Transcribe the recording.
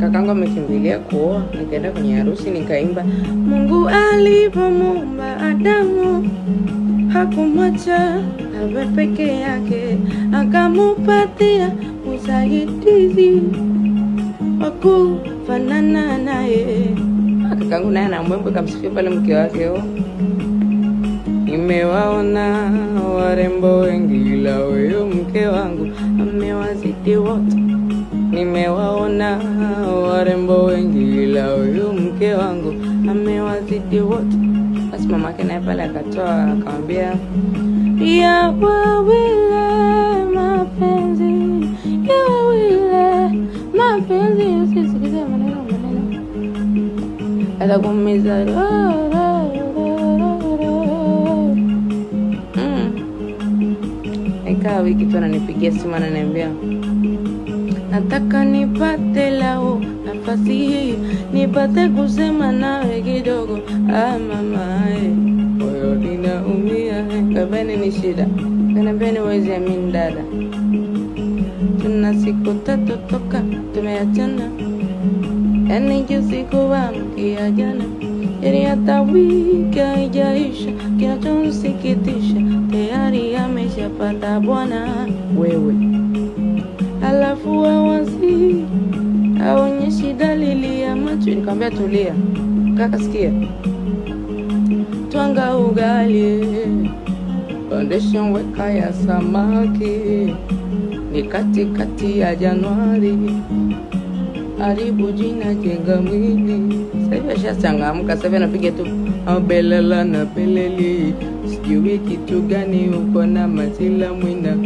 Kakangu amekimbilia kuoa, nikaenda kwenye harusi nikaimba, Mungu alipomuumba Adamu hakumwacha awe peke yake, akamupatia usaidizi wa kufanana naye. Kakangu naye anamwembe kamsifia pale mke wake. Nimewaona warembo wengi, ila huyo mke wangu amewazidi wote. Nimewaona warembo wengi, ila huyo mke wangu amewazidi wote. Basi mamake naye pale akatoa akamwambia, ya wawile mapenzi, ya wawile mapenzi, usisikize maneno atakuumiza. Ika wiki tu ananipigia simu ananiambia, nataka nipate lao nafasi hii, nipate kusema nawe kidogo. Mama moyo ninaumia. Kabeni ni shida, kanambeni wezi amini dada, tuna siku 3 toka tumeachana, yani juzi kuamkia jana, yani hata wiki haijaisha. Kinachonisikitisha tayari ameshapata bwana wewe, alafu wawazi aonyeshi dalili ya macho. Nikamwambia tulia kaka, sikia, twanga ugali foundation weka ya samaki, ni katikati ya Januari, haribu jina jenga mwili. Sasa hivi ashachangamka, sasa hivi anapiga tu belela na beleli, sijui kitu gani uko na mazila mwina.